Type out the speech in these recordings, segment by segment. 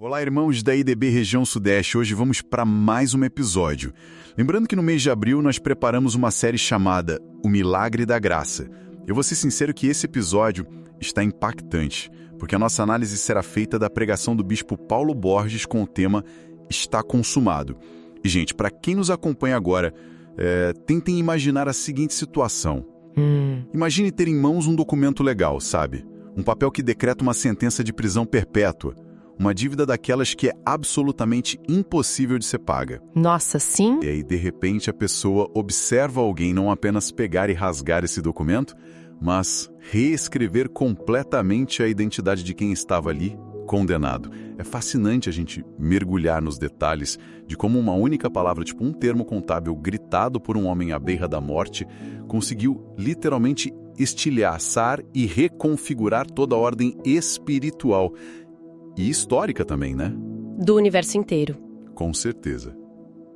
Olá, irmãos da IDB Região Sudeste. Hoje vamos para mais um episódio. Lembrando que no mês de abril nós preparamos uma série chamada O Milagre da Graça. Eu vou ser sincero que esse episódio está impactante, porque a nossa análise será feita da pregação do bispo Paulo Borges com o tema Está Consumado. E, gente, para quem nos acompanha agora, tentem imaginar a seguinte situação. Imagine ter em mãos um documento legal, sabe? Um papel que decreta uma sentença de prisão perpétua. Uma dívida daquelas que é absolutamente impossível de ser paga. Nossa, sim? E aí, de repente, a pessoa observa alguém não apenas pegar e rasgar esse documento, mas reescrever completamente a identidade de quem estava ali, condenado. É fascinante a gente mergulhar nos detalhes de como uma única palavra, tipo um termo contábil gritado por um homem à beira da morte, conseguiu literalmente estilhaçar e reconfigurar toda a ordem espiritual. E histórica também, né? Do universo inteiro. Com certeza.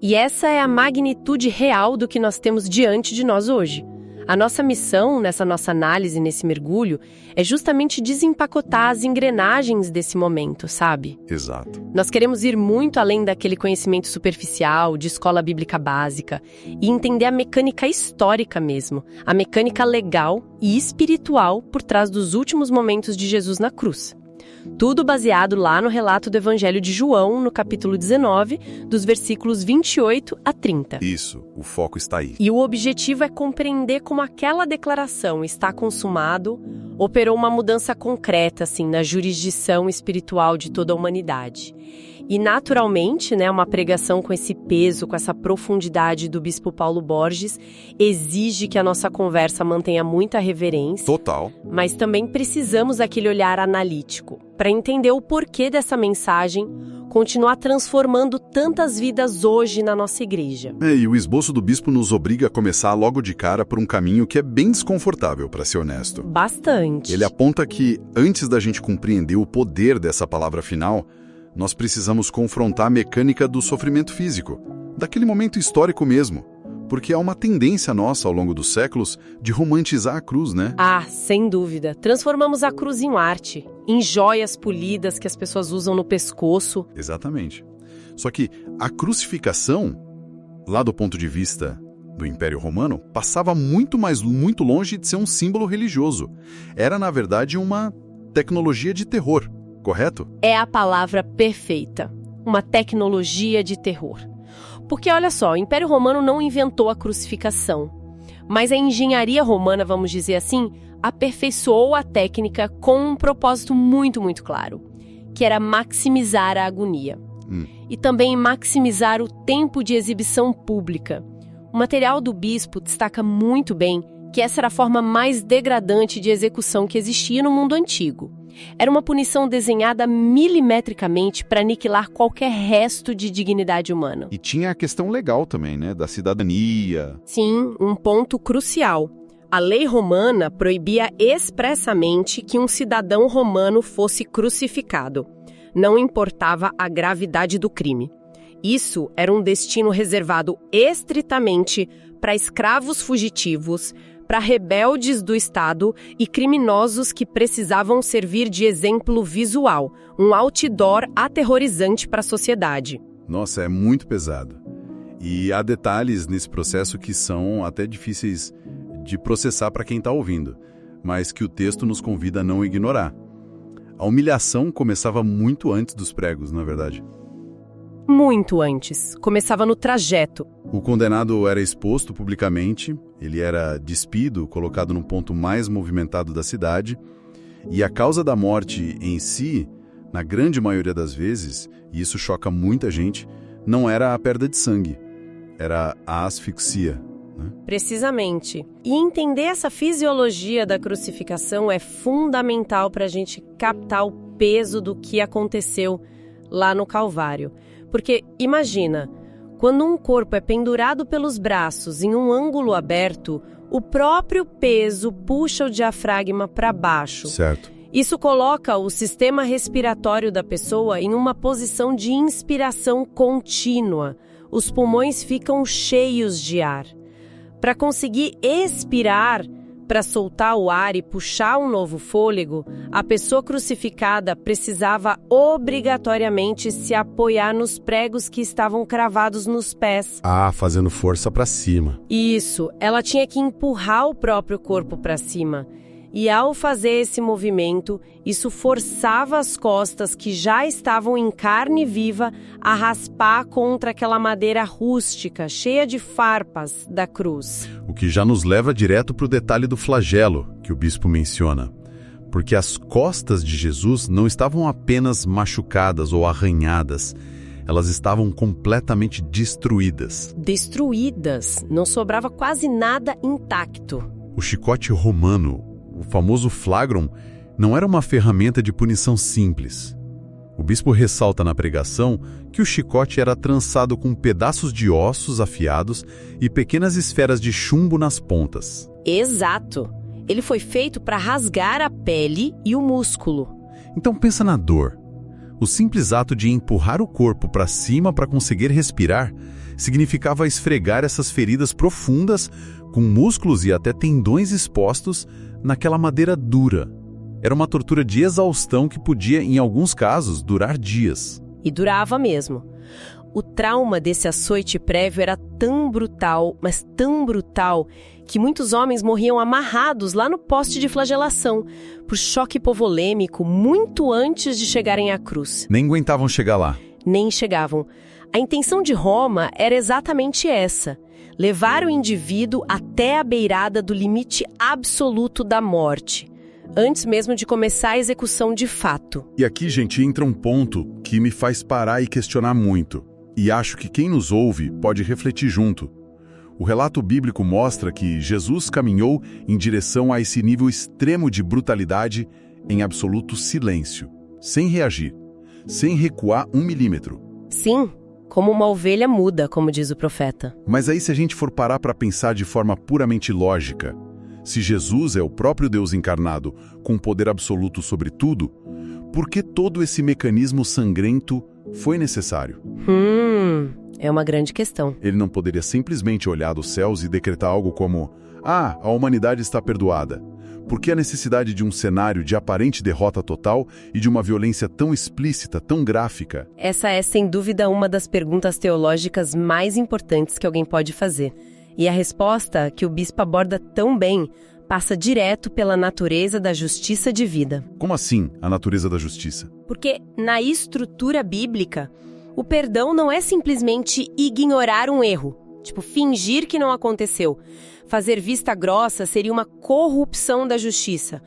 E essa é a magnitude real do que nós temos diante de nós hoje. A nossa missão, nessa nossa análise, nesse mergulho, é justamente desempacotar as engrenagens desse momento, sabe? Exato. Nós queremos ir muito além daquele conhecimento superficial, de escola bíblica básica, e entender a mecânica histórica mesmo, a mecânica legal e espiritual por trás dos últimos momentos de Jesus na cruz. Tudo baseado lá no relato do Evangelho de João, no capítulo 19, dos versículos 28 a 30. Isso, o foco está aí. E o objetivo é compreender como aquela declaração está consumado, operou uma mudança concreta, assim, na jurisdição espiritual de toda a humanidade. E, naturalmente, uma pregação com esse peso, com essa profundidade do bispo Paulo Borges, exige que a nossa conversa mantenha muita reverência. Total. Mas também precisamos daquele olhar analítico, para entender o porquê dessa mensagem continuar transformando tantas vidas hoje na nossa igreja. E o esboço do bispo nos obriga a começar logo de cara por um caminho que é bem desconfortável, para ser honesto. Bastante. Ele aponta que, antes da gente compreender o poder dessa palavra final, nós precisamos confrontar a mecânica do sofrimento físico, daquele momento histórico mesmo, porque há uma tendência nossa ao longo dos séculos de romantizar a cruz, né? Ah, sem dúvida. Transformamos a cruz em arte, em joias polidas que as pessoas usam no pescoço. Exatamente. Só que a crucificação, lá do ponto de vista do Império Romano, passava muito longe de ser um símbolo religioso. Era, na verdade, uma tecnologia de terror. Correto? É a palavra perfeita. Uma tecnologia de terror. Porque, olha só, o Império Romano não inventou a crucificação. Mas a engenharia romana, vamos dizer assim, aperfeiçoou a técnica com um propósito muito, muito claro. Que era maximizar a agonia. E também maximizar o tempo de exibição pública. O material do bispo destaca muito bem que essa era a forma mais degradante de execução que existia no mundo antigo. Era uma punição desenhada milimetricamente para aniquilar qualquer resto de dignidade humana. E tinha a questão legal também, né? Da cidadania. Sim, um ponto crucial. A lei romana proibia expressamente que um cidadão romano fosse crucificado. Não importava a gravidade do crime. Isso era um destino reservado estritamente para escravos fugitivos, para rebeldes do Estado e criminosos que precisavam servir de exemplo visual, um outdoor aterrorizante para a sociedade. Nossa, é muito pesado. E há detalhes nesse processo que são até difíceis de processar para quem está ouvindo, mas que o texto nos convida a não ignorar. A humilhação começava muito antes dos pregos, não é verdade? Muito antes. Começava no trajeto. O condenado era exposto publicamente, ele era despido, colocado no ponto mais movimentado da cidade, e a causa da morte em si, na grande maioria das vezes, e isso choca muita gente, não era a perda de sangue, era a asfixia. Precisamente. E entender essa fisiologia da crucificação é fundamental para a gente captar o peso do que aconteceu lá no Calvário. Porque, imagina, quando um corpo é pendurado pelos braços em um ângulo aberto, o próprio peso puxa o diafragma para baixo. Certo. Isso coloca o sistema respiratório da pessoa em uma posição de inspiração contínua. Os pulmões ficam cheios de ar. Para conseguir expirar, para soltar o ar e puxar um novo fôlego, a pessoa crucificada precisava obrigatoriamente se apoiar nos pregos que estavam cravados nos pés. Ah, fazendo força para cima. Isso, ela tinha que empurrar o próprio corpo para cima. E ao fazer esse movimento, isso forçava as costas que já estavam em carne viva a raspar contra aquela madeira rústica, cheia de farpas da cruz. O que já nos leva direto para o detalhe do flagelo, que o bispo menciona. Porque as costas de Jesus não estavam apenas machucadas ou arranhadas, elas estavam completamente destruídas. Destruídas, não sobrava quase nada intacto. O chicote romano, o famoso flagrum, não era uma ferramenta de punição simples. O bispo ressalta na pregação que o chicote era trançado com pedaços de ossos afiados e pequenas esferas de chumbo nas pontas. Exato. Ele foi feito para rasgar a pele e o músculo. Então pensa na dor. O simples ato de empurrar o corpo para cima para conseguir respirar significava esfregar essas feridas profundas, com músculos e até tendões expostos, naquela madeira dura. Era uma tortura de exaustão que podia, em alguns casos, durar dias. E durava mesmo. O trauma desse açoite prévio era tão brutal, mas tão brutal, que muitos homens morriam amarrados lá no poste de flagelação, por choque hipovolêmico, muito antes de chegarem à cruz. Nem aguentavam chegar lá. Nem chegavam. A intenção de Roma era exatamente essa: levar o indivíduo até a beirada do limite absoluto da morte, antes mesmo de começar a execução de fato. E aqui, gente, entra um ponto que me faz parar e questionar muito. E acho que quem nos ouve pode refletir junto. O relato bíblico mostra que Jesus caminhou em direção a esse nível extremo de brutalidade em absoluto silêncio, sem reagir, sem recuar 1 milímetro. Sim, como uma ovelha muda, como diz o profeta. Mas aí, se a gente for parar para pensar de forma puramente lógica, se Jesus é o próprio Deus encarnado com poder absoluto sobre tudo, por que todo esse mecanismo sangrento foi necessário? É uma grande questão. Ele não poderia simplesmente olhar dos céus e decretar algo como: "Ah, a humanidade está perdoada." Por que a necessidade de um cenário de aparente derrota total e de uma violência tão explícita, tão gráfica? Essa é, sem dúvida, uma das perguntas teológicas mais importantes que alguém pode fazer. E a resposta, que o bispo aborda tão bem, passa direto pela natureza da justiça de vida. Como assim, a natureza da justiça? Porque, na estrutura bíblica, o perdão não é simplesmente ignorar um erro, tipo, fingir que não aconteceu. Fazer vista grossa seria uma corrupção da justiça.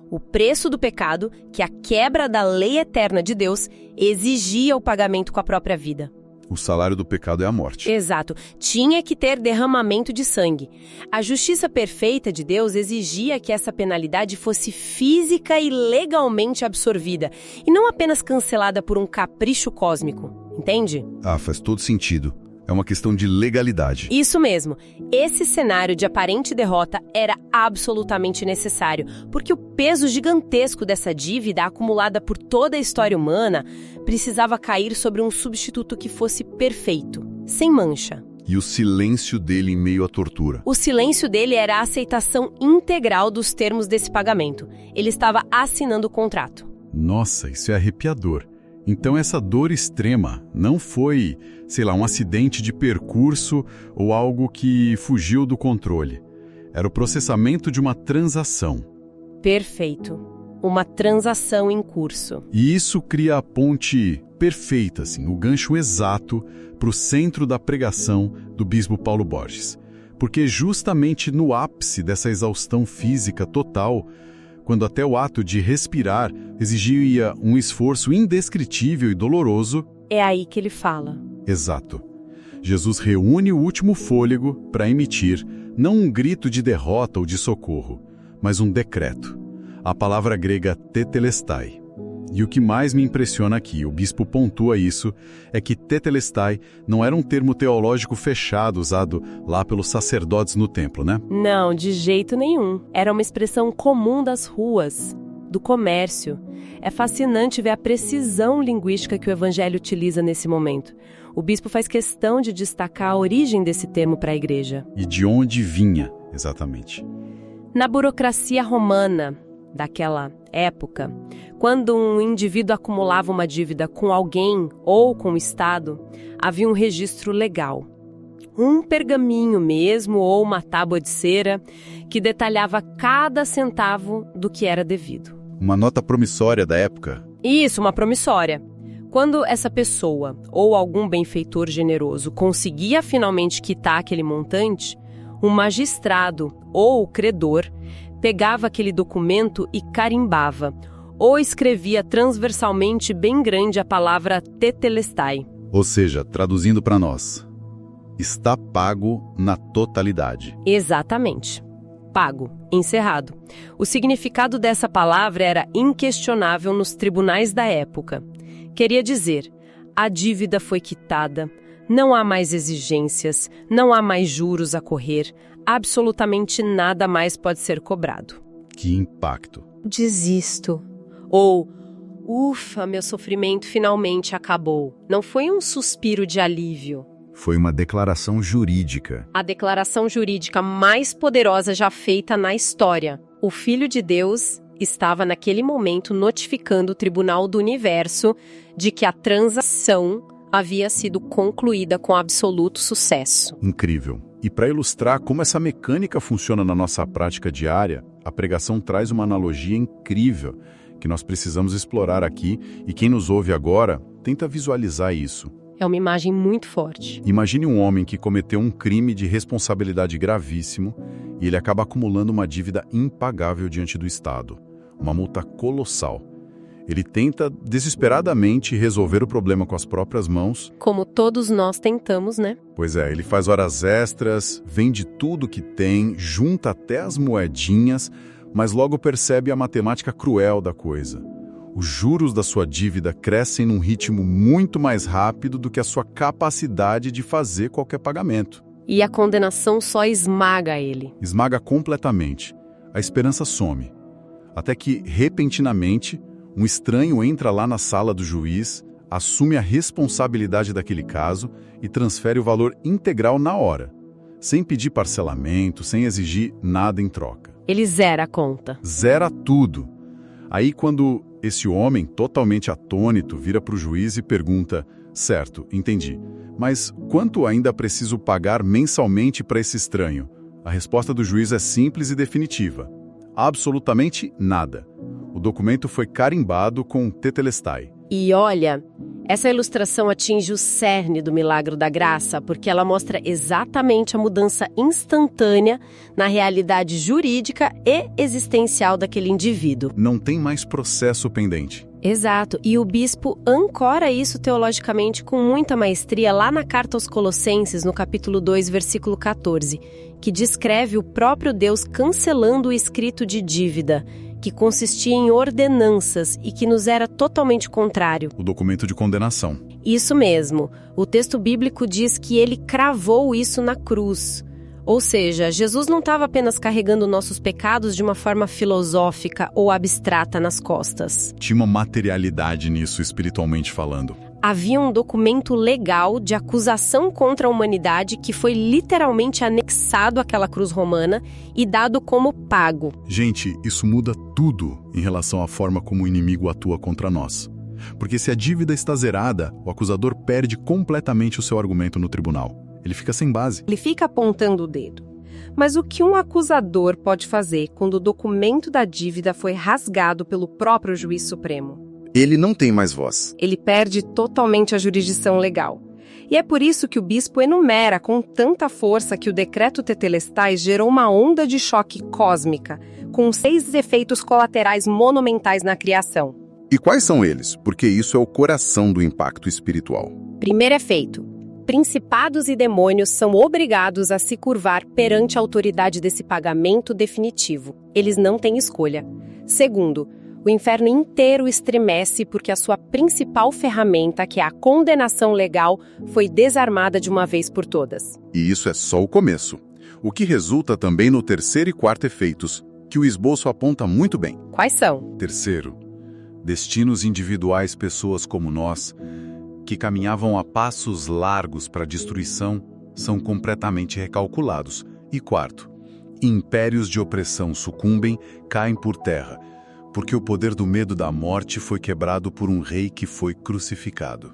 O preço do pecado, que a quebra da lei eterna de Deus, exigia o pagamento com a própria vida. O salário do pecado é a morte. Exato. Tinha que ter derramamento de sangue. A justiça perfeita de Deus exigia que essa penalidade fosse física e legalmente absorvida, e não apenas cancelada por um capricho cósmico. Entende? Ah, faz todo sentido. É uma questão de legalidade. Isso mesmo. Esse cenário de aparente derrota era absolutamente necessário, porque o peso gigantesco dessa dívida acumulada por toda a história humana precisava cair sobre um substituto que fosse perfeito, sem mancha. E o silêncio dele em meio à tortura? O silêncio dele era a aceitação integral dos termos desse pagamento. Ele estava assinando o contrato. Nossa, isso é arrepiador. Então essa dor extrema não foi, sei lá, um acidente de percurso ou algo que fugiu do controle. Era o processamento de uma transação. Perfeito. Uma transação em curso. E isso cria a ponte perfeita, assim, o gancho exato para o centro da pregação do bispo Paulo Borges. Porque justamente no ápice dessa exaustão física total, quando até o ato de respirar exigia um esforço indescritível e doloroso... É aí que ele fala. Exato. Jesus reúne o último fôlego para emitir não um grito de derrota ou de socorro, mas um decreto. A palavra grega tetelestai. E o que mais me impressiona aqui, o bispo pontua isso, é que tetelestai não era um termo teológico fechado usado lá pelos sacerdotes no templo, né? Não, de jeito nenhum. Era uma expressão comum das ruas, do comércio. É fascinante ver a precisão linguística que o evangelho utiliza nesse momento. O bispo faz questão de destacar a origem desse termo para a igreja. E de onde vinha, exatamente. Na burocracia romana daquela época, quando um indivíduo acumulava uma dívida com alguém ou com o Estado, havia um registro legal. Um pergaminho mesmo ou uma tábua de cera que detalhava cada centavo do que era devido. Uma nota promissória da época? Isso, uma promissória. Quando essa pessoa ou algum benfeitor generoso conseguia finalmente quitar aquele montante, um magistrado ou o credor pegava aquele documento e carimbava, ou escrevia transversalmente bem grande a palavra tetelestai. Ou seja, traduzindo para nós, está pago na totalidade. Exatamente. Pago, encerrado. O significado dessa palavra era inquestionável nos tribunais da época. Queria dizer, a dívida foi quitada, não há mais exigências, não há mais juros a correr, absolutamente nada mais pode ser cobrado. Que impacto! Desisto. Ou, ufa, meu sofrimento finalmente acabou. Não foi um suspiro de alívio. Foi uma declaração jurídica. A declaração jurídica mais poderosa já feita na história. O Filho de Deus estava naquele momento notificando o Tribunal do Universo de que a transação havia sido concluída com absoluto sucesso. Incrível. E para ilustrar como essa mecânica funciona na nossa prática diária, a pregação traz uma analogia incrível que nós precisamos explorar aqui e quem nos ouve agora tenta visualizar isso. É uma imagem muito forte. Imagine um homem que cometeu um crime de responsabilidade gravíssimo e ele acaba acumulando uma dívida impagável diante do Estado, uma multa colossal. Ele tenta desesperadamente resolver o problema com as próprias mãos. Como todos nós tentamos, né? Pois é, ele faz horas extras, vende tudo que tem, junta até as moedinhas, mas logo percebe a matemática cruel da coisa. Os juros da sua dívida crescem num ritmo muito mais rápido do que a sua capacidade de fazer qualquer pagamento. E a condenação só esmaga ele. Esmaga completamente. A esperança some. Até que, repentinamente, um estranho entra lá na sala do juiz, assume a responsabilidade daquele caso e transfere o valor integral na hora, sem pedir parcelamento, sem exigir nada em troca. Ele zera a conta. Zera tudo. Aí, quando esse homem, totalmente atônito, vira para o juiz e pergunta: certo, entendi, mas quanto ainda preciso pagar mensalmente para esse estranho? A resposta do juiz é simples e definitiva: absolutamente nada. O documento foi carimbado com tetelestai. E olha, essa ilustração atinge o cerne do milagre da graça, porque ela mostra exatamente a mudança instantânea na realidade jurídica e existencial daquele indivíduo. Não tem mais processo pendente. Exato, e o bispo ancora isso teologicamente com muita maestria lá na carta aos Colossenses, no capítulo 2, versículo 14, que descreve o próprio Deus cancelando o escrito de dívida, que consistia em ordenanças e que nos era totalmente contrário. O documento de condenação. Isso mesmo. O texto bíblico diz que ele cravou isso na cruz. Ou seja, Jesus não estava apenas carregando nossos pecados de uma forma filosófica ou abstrata nas costas. Tinha uma materialidade nisso, espiritualmente falando. Havia um documento legal de acusação contra a humanidade que foi literalmente anexado àquela cruz romana e dado como pago. Gente, isso muda tudo em relação à forma como o inimigo atua contra nós. Porque se a dívida está zerada, o acusador perde completamente o seu argumento no tribunal. Ele fica sem base. Ele fica apontando o dedo. Mas o que um acusador pode fazer quando o documento da dívida foi rasgado pelo próprio juiz supremo? Ele não tem mais voz. Ele perde totalmente a jurisdição legal. E é por isso que o bispo enumera com tanta força que o decreto tetelestai gerou uma onda de choque cósmica, com 6 efeitos colaterais monumentais na criação. E quais são eles? Porque isso é o coração do impacto espiritual. Primeiro efeito: principados e demônios são obrigados a se curvar perante a autoridade desse pagamento definitivo. Eles não têm escolha. Segundo, o inferno inteiro estremece porque a sua principal ferramenta, que é a condenação legal, foi desarmada de uma vez por todas. E isso é só o começo. O que resulta também no terceiro e quarto efeitos, que o esboço aponta muito bem. Quais são? Terceiro, destinos individuais, pessoas como nós, que caminhavam a passos largos para a destruição, são completamente recalculados. E quarto, impérios de opressão sucumbem, caem por terra, porque o poder do medo da morte foi quebrado por um rei que foi crucificado.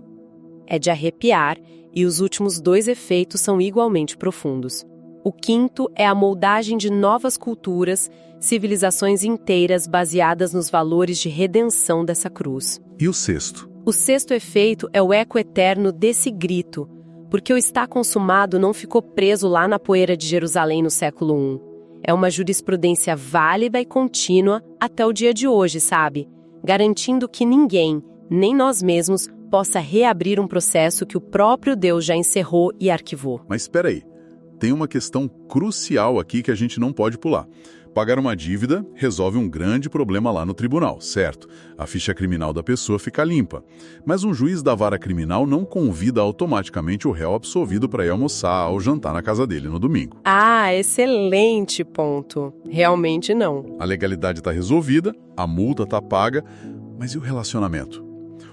É de arrepiar, e os últimos 2 efeitos são igualmente profundos. O quinto é a moldagem de novas culturas, civilizações inteiras baseadas nos valores de redenção dessa cruz. E o sexto? O sexto efeito é o eco eterno desse grito, porque o está consumado não ficou preso lá na poeira de Jerusalém no século I. É uma jurisprudência válida e contínua até o dia de hoje, sabe? Garantindo que ninguém, nem nós mesmos, possa reabrir um processo que o próprio Deus já encerrou e arquivou. Mas espera aí, tem uma questão crucial aqui que a gente não pode pular. Pagar uma dívida resolve um grande problema lá no tribunal, certo? A ficha criminal da pessoa fica limpa. Mas um juiz da vara criminal não convida automaticamente o réu absolvido para ir almoçar ou jantar na casa dele no domingo. Ah, excelente ponto. Realmente não. A legalidade está resolvida, a multa está paga, mas e o relacionamento?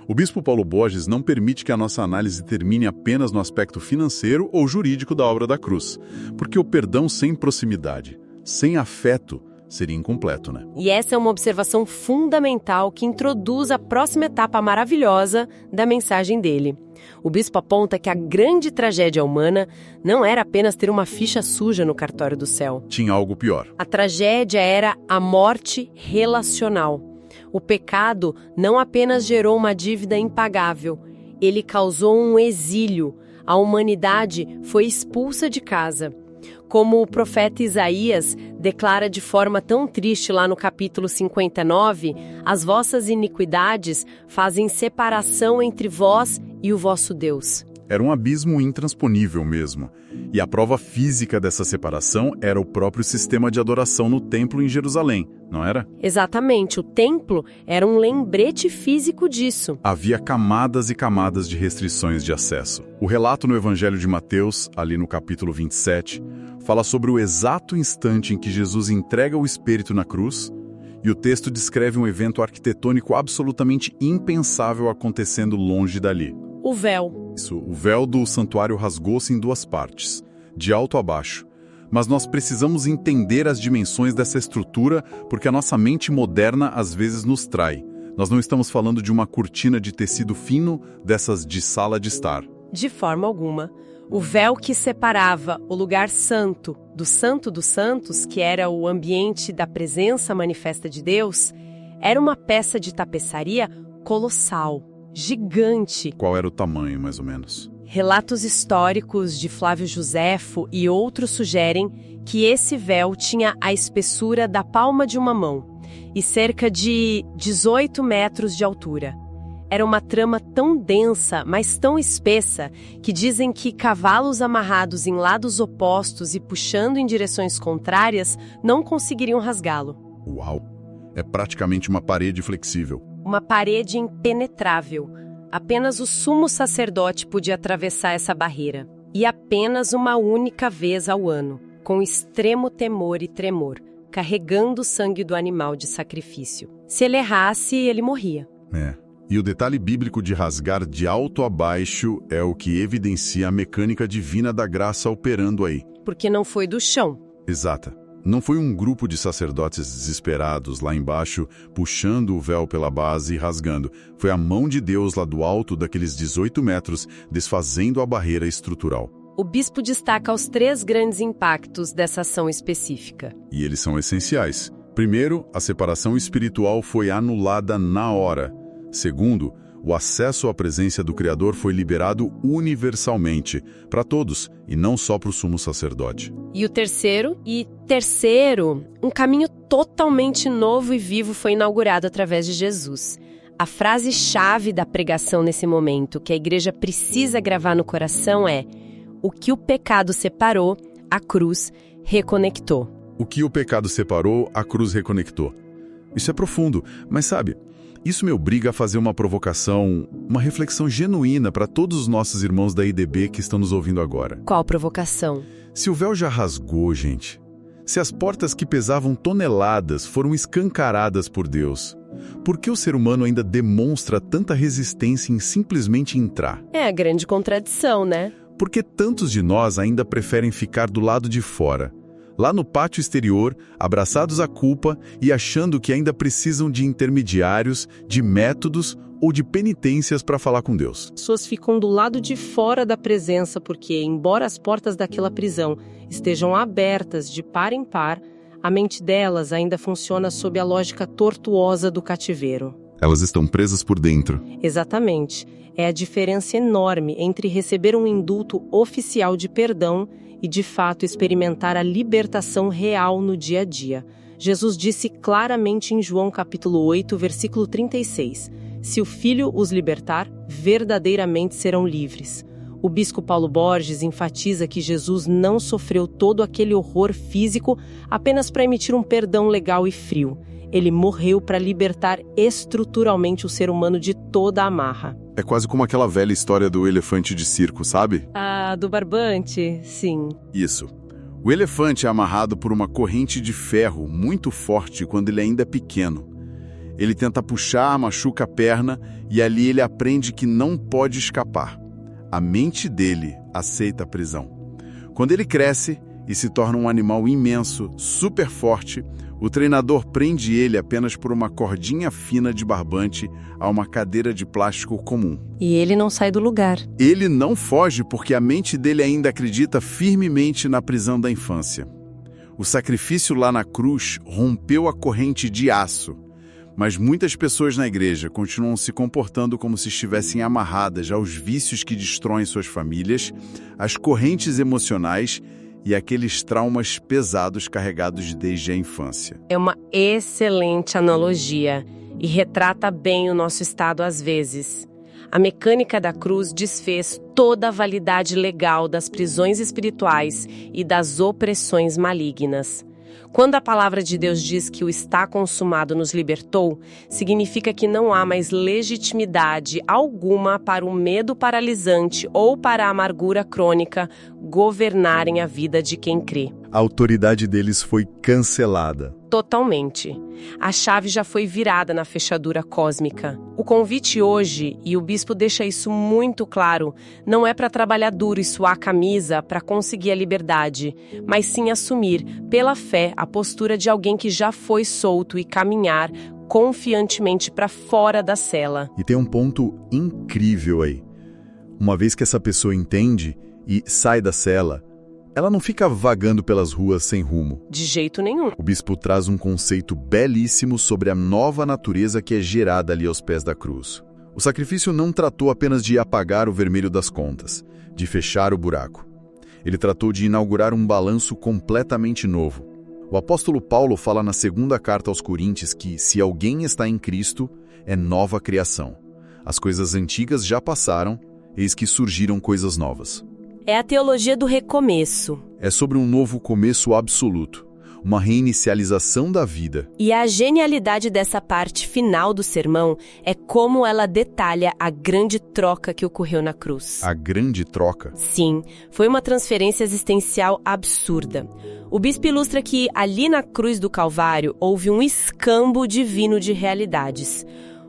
O bispo Paulo Borges não permite que a nossa análise termine apenas no aspecto financeiro ou jurídico da obra da cruz, porque o perdão sem proximidade, sem afeto, seria incompleto, né? E essa é uma observação fundamental que introduz a próxima etapa maravilhosa da mensagem dele. O bispo aponta que a grande tragédia humana não era apenas ter uma ficha suja no cartório do céu. Tinha algo pior. A tragédia era a morte relacional. O pecado não apenas gerou uma dívida impagável, ele causou um exílio. A humanidade foi expulsa de casa. Como o profeta Isaías declara de forma tão triste lá no capítulo 59, as vossas iniquidades fazem separação entre vós e o vosso Deus. Era um abismo intransponível mesmo. E a prova física dessa separação era o próprio sistema de adoração no templo em Jerusalém, não era? Exatamente, o templo era um lembrete físico disso. Havia camadas e camadas de restrições de acesso. O relato no Evangelho de Mateus, ali no capítulo 27, fala sobre o exato instante em que Jesus entrega o Espírito na cruz, e o texto descreve um evento arquitetônico absolutamente impensável acontecendo longe dali. O véu. Isso, o véu do santuário rasgou-se em 2 partes, de alto a baixo. Mas nós precisamos entender as dimensões dessa estrutura porque a nossa mente moderna às vezes nos trai. Nós não estamos falando de uma cortina de tecido fino dessas de sala de estar. De forma alguma. O véu que separava o lugar santo dos santos, que era o ambiente da presença manifesta de Deus, era uma peça de tapeçaria colossal. Gigante. Qual era o tamanho, mais ou menos? Relatos históricos de Flávio Josefo e outros sugerem que esse véu tinha a espessura da palma de uma mão e cerca de 18 metros de altura. Era uma trama tão densa, mas tão espessa, que dizem que cavalos amarrados em lados opostos e puxando em direções contrárias não conseguiriam rasgá-lo. Uau! É praticamente uma parede flexível. Uma parede impenetrável. Apenas o sumo sacerdote podia atravessar essa barreira. E apenas uma única vez ao ano, com extremo temor e tremor, carregando o sangue do animal de sacrifício. Se ele errasse, ele morria. E o detalhe bíblico de rasgar de alto a baixo é o que evidencia a mecânica divina da graça operando aí. Porque não foi do chão. Exata. Não foi um grupo de sacerdotes desesperados lá embaixo, puxando o véu pela base e rasgando. Foi a mão de Deus lá do alto daqueles 18 metros, desfazendo a barreira estrutural. O bispo destaca os 3 grandes impactos dessa ação específica. E eles são essenciais. Primeiro, a separação espiritual foi anulada na hora. Segundo, o acesso à presença do Criador foi liberado universalmente, para todos, e não só para o sumo sacerdote. E o terceiro, um caminho totalmente novo e vivo foi inaugurado através de Jesus. A frase-chave da pregação nesse momento, que a igreja precisa gravar no coração é: o que o pecado separou, a cruz reconectou. O que o pecado separou, a cruz reconectou. Isso é profundo, mas sabe, isso me obriga a fazer uma provocação, uma reflexão genuína para todos os nossos irmãos da IDB que estão nos ouvindo agora. Qual provocação? Se o véu já rasgou, gente, se as portas que pesavam toneladas foram escancaradas por Deus, por que o ser humano ainda demonstra tanta resistência em simplesmente entrar? É a grande contradição, né? Por que tantos de nós ainda preferem ficar do lado de fora, lá no pátio exterior, abraçados à culpa e achando que ainda precisam de intermediários, de métodos ou de penitências para falar com Deus. As pessoas ficam do lado de fora da presença porque, embora as portas daquela prisão estejam abertas de par em par, a mente delas ainda funciona sob a lógica tortuosa do cativeiro. Elas estão presas por dentro. Exatamente. É a diferença enorme entre receber um indulto oficial de perdão e, de fato, experimentar a libertação real no dia a dia. Jesus disse claramente em João capítulo 8, versículo 36, se o Filho os libertar, verdadeiramente serão livres. O bispo Paulo Borges enfatiza que Jesus não sofreu todo aquele horror físico apenas para emitir um perdão legal e frio. Ele morreu para libertar estruturalmente o ser humano de toda a amarra. É quase como aquela velha história do elefante de circo, sabe? Ah, do barbante, sim. Isso. O elefante é amarrado por uma corrente de ferro muito forte quando ele ainda é pequeno. Ele tenta puxar, machuca a perna e ali ele aprende que não pode escapar. A mente dele aceita a prisão. Quando ele cresce e se torna um animal imenso, super forte, o treinador prende ele apenas por uma cordinha fina de barbante a uma cadeira de plástico comum. E ele não sai do lugar. Ele não foge porque a mente dele ainda acredita firmemente na prisão da infância. O sacrifício lá na cruz rompeu a corrente de aço, mas muitas pessoas na igreja continuam se comportando como se estivessem amarradas aos vícios que destroem suas famílias, às correntes emocionais e aqueles traumas pesados carregados desde a infância. É uma excelente analogia e retrata bem o nosso estado às vezes. A mecânica da cruz desfez toda a validade legal das prisões espirituais e das opressões malignas. Quando a palavra de Deus diz que o está consumado nos libertou, significa que não há mais legitimidade alguma para o medo paralisante ou para a amargura crônica governarem a vida de quem crê. A autoridade deles foi cancelada. Totalmente. A chave já foi virada na fechadura cósmica. O convite hoje, e o bispo deixa isso muito claro, não é para trabalhar duro e suar a camisa para conseguir a liberdade, mas sim assumir, pela fé, a postura de alguém que já foi solto e caminhar confiantemente para fora da cela. E tem um ponto incrível aí. Uma vez que essa pessoa entende e sai da cela, ela não fica vagando pelas ruas sem rumo. De jeito nenhum. O bispo traz um conceito belíssimo sobre a nova natureza que é gerada ali aos pés da cruz. O sacrifício não tratou apenas de apagar o vermelho das contas, de fechar o buraco. Ele tratou de inaugurar um balanço completamente novo. O apóstolo Paulo fala na segunda carta aos Coríntios que, se alguém está em Cristo, é nova criação. As coisas antigas já passaram, eis que surgiram coisas novas. É a teologia do recomeço. É sobre um novo começo absoluto, uma reinicialização da vida. E a genialidade dessa parte final do sermão é como ela detalha a grande troca que ocorreu na cruz. A grande troca? Sim, foi uma transferência existencial absurda. O bispo ilustra que ali na cruz do Calvário houve um escambo divino de realidades.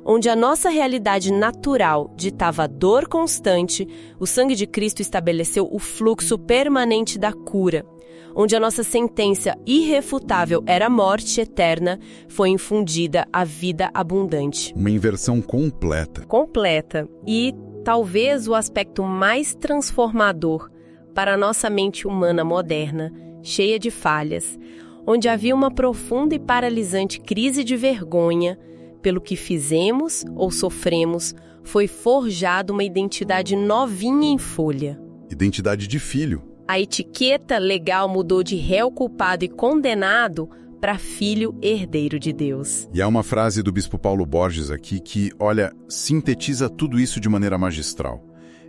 Onde a nossa realidade natural ditava dor constante, o sangue de Cristo estabeleceu o fluxo permanente da cura. Onde a nossa sentença irrefutável era morte eterna, foi infundida a vida abundante. Uma inversão completa. Completa. E talvez o aspecto mais transformador para a nossa mente humana moderna, cheia de falhas, onde havia uma profunda e paralisante crise de vergonha, pelo que fizemos ou sofremos, foi forjada uma identidade novinha em folha. Identidade de filho. A etiqueta legal mudou de réu culpado e condenado para filho herdeiro de Deus. E há uma frase do bispo Paulo Borges aqui que, olha, sintetiza tudo isso de maneira magistral.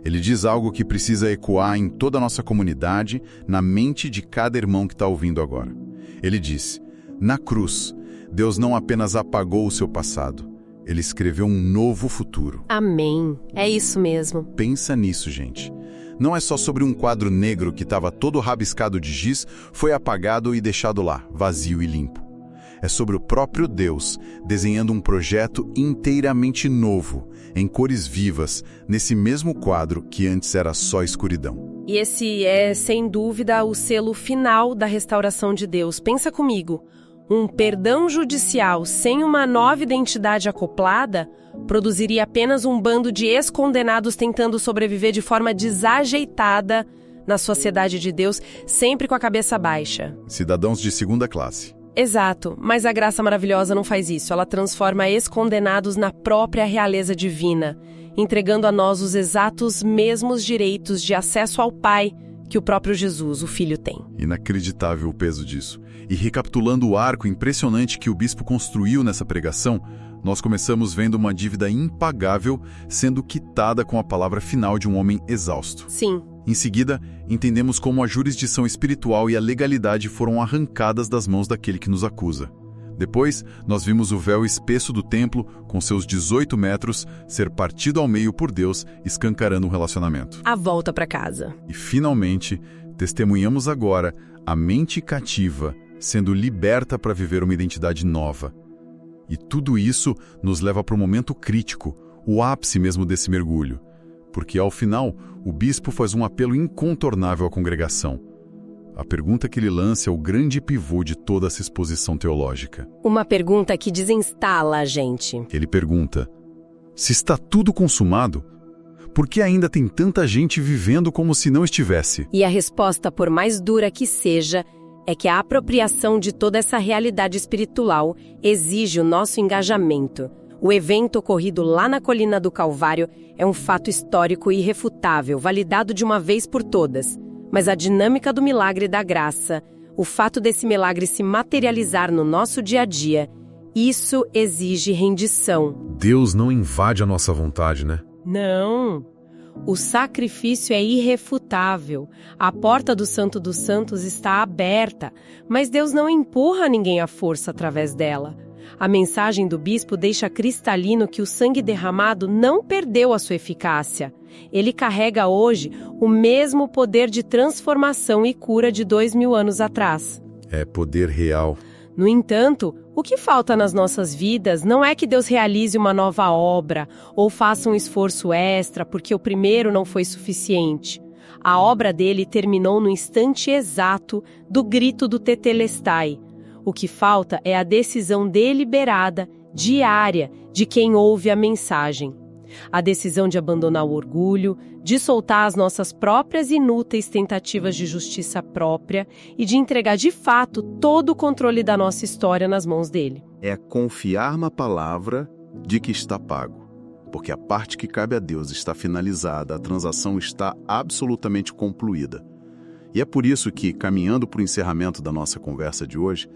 Ele diz algo que precisa ecoar em toda a nossa comunidade, na mente de cada irmão que está ouvindo agora. Ele diz, na cruz, Deus não apenas apagou o seu passado, Ele escreveu um novo futuro. Amém. É isso mesmo. Pensa nisso, gente. Não é só sobre um quadro negro que estava todo rabiscado de giz, foi apagado e deixado lá, vazio e limpo. É sobre o próprio Deus, desenhando um projeto inteiramente novo, em cores vivas, nesse mesmo quadro que antes era só escuridão. E esse é, sem dúvida, o selo final da restauração de Deus. Pensa comigo, um perdão judicial sem uma nova identidade acoplada produziria apenas um bando de ex-condenados tentando sobreviver de forma desajeitada na sociedade de Deus, sempre com a cabeça baixa. Cidadãos de segunda classe. Exato, mas a graça maravilhosa não faz isso. Ela transforma ex-condenados na própria realeza divina, entregando a nós os exatos mesmos direitos de acesso ao Pai que o próprio Jesus, o Filho, tem. Inacreditável o peso disso. E recapitulando o arco impressionante que o bispo construiu nessa pregação, nós começamos vendo uma dívida impagável sendo quitada com a palavra final de um homem exausto. Sim. Em seguida, entendemos como a jurisdição espiritual e a legalidade foram arrancadas das mãos daquele que nos acusa. Depois, nós vimos o véu espesso do templo, com seus 18 metros, ser partido ao meio por Deus, escancarando o relacionamento. A volta para casa. E, finalmente, testemunhamos agora a mente cativa sendo liberta para viver uma identidade nova. E tudo isso nos leva para um momento crítico, o ápice mesmo desse mergulho. Porque, ao final, o bispo faz um apelo incontornável à congregação. A pergunta que ele lança é o grande pivô de toda essa exposição teológica. Uma pergunta que desinstala a gente. Ele pergunta: se está tudo consumado, por que ainda tem tanta gente vivendo como se não estivesse? E a resposta, por mais dura que seja, é que a apropriação de toda essa realidade espiritual exige o nosso engajamento. O evento ocorrido lá na colina do Calvário é um fato histórico e irrefutável, validado de uma vez por todas. Mas a dinâmica do milagre da graça, o fato desse milagre se materializar no nosso dia a dia, isso exige rendição. Deus não invade a nossa vontade, né? Não. O sacrifício é irrefutável. A porta do Santo dos Santos está aberta, mas Deus não empurra ninguém à força através dela. A mensagem do bispo deixa cristalino que o sangue derramado não perdeu a sua eficácia. Ele carrega hoje o mesmo poder de transformação e cura de 2000 anos atrás. É poder real. No entanto, o que falta nas nossas vidas não é que Deus realize uma nova obra ou faça um esforço extra porque o primeiro não foi suficiente. A obra dele terminou no instante exato do grito do Tetelestai. O que falta é a decisão deliberada, diária, de quem ouve a mensagem. A decisão de abandonar o orgulho, de soltar as nossas próprias inúteis tentativas de justiça própria e de entregar de fato todo o controle da nossa história nas mãos dele. É confiar na palavra de que está pago. Porque a parte que cabe a Deus está finalizada, a transação está absolutamente concluída. E é por isso que, caminhando para o encerramento da nossa conversa de hoje,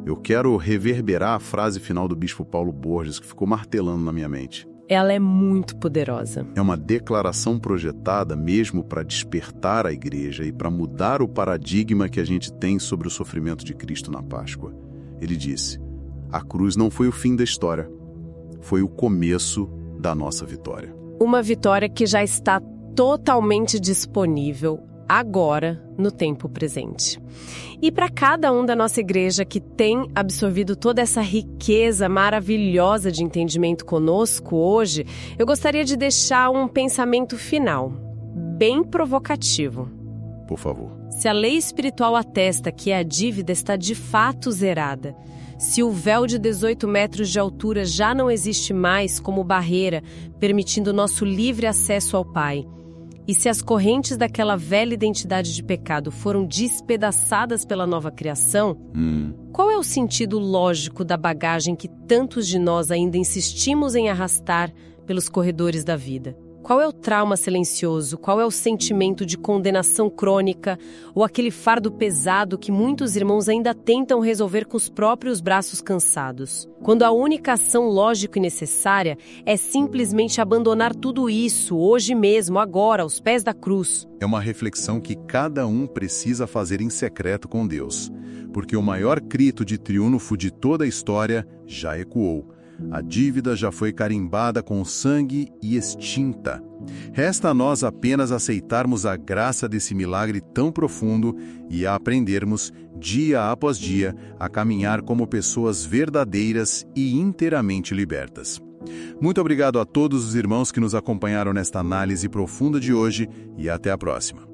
eu quero reverberar a frase final do bispo Paulo Borges, que ficou martelando na minha mente. Ela é muito poderosa. É uma declaração projetada mesmo para despertar a igreja e para mudar o paradigma que a gente tem sobre o sofrimento de Cristo na Páscoa. Ele disse: a cruz não foi o fim da história, foi o começo da nossa vitória. Uma vitória que já está totalmente disponível agora, no tempo presente. E para cada um da nossa igreja que tem absorvido toda essa riqueza maravilhosa de entendimento conosco hoje, eu gostaria de deixar um pensamento final, bem provocativo. Por favor. Se a lei espiritual atesta que a dívida está de fato zerada, se o véu de 18 metros de altura já não existe mais como barreira, permitindo nosso livre acesso ao Pai, e se as correntes daquela velha identidade de pecado foram despedaçadas pela nova criação, qual é o sentido lógico da bagagem que tantos de nós ainda insistimos em arrastar pelos corredores da vida? Qual é o trauma silencioso? Qual é o sentimento de condenação crônica? Ou aquele fardo pesado que muitos irmãos ainda tentam resolver com os próprios braços cansados? Quando a única ação lógica e necessária é simplesmente abandonar tudo isso, hoje mesmo, agora, aos pés da cruz. É uma reflexão que cada um precisa fazer em secreto com Deus, porque o maior grito de triunfo de toda a história já ecoou. A dívida já foi carimbada com sangue e extinta. Resta a nós apenas aceitarmos a graça desse milagre tão profundo e a aprendermos, dia após dia, a caminhar como pessoas verdadeiras e inteiramente libertas. Muito obrigado a todos os irmãos que nos acompanharam nesta análise profunda de hoje e até a próxima.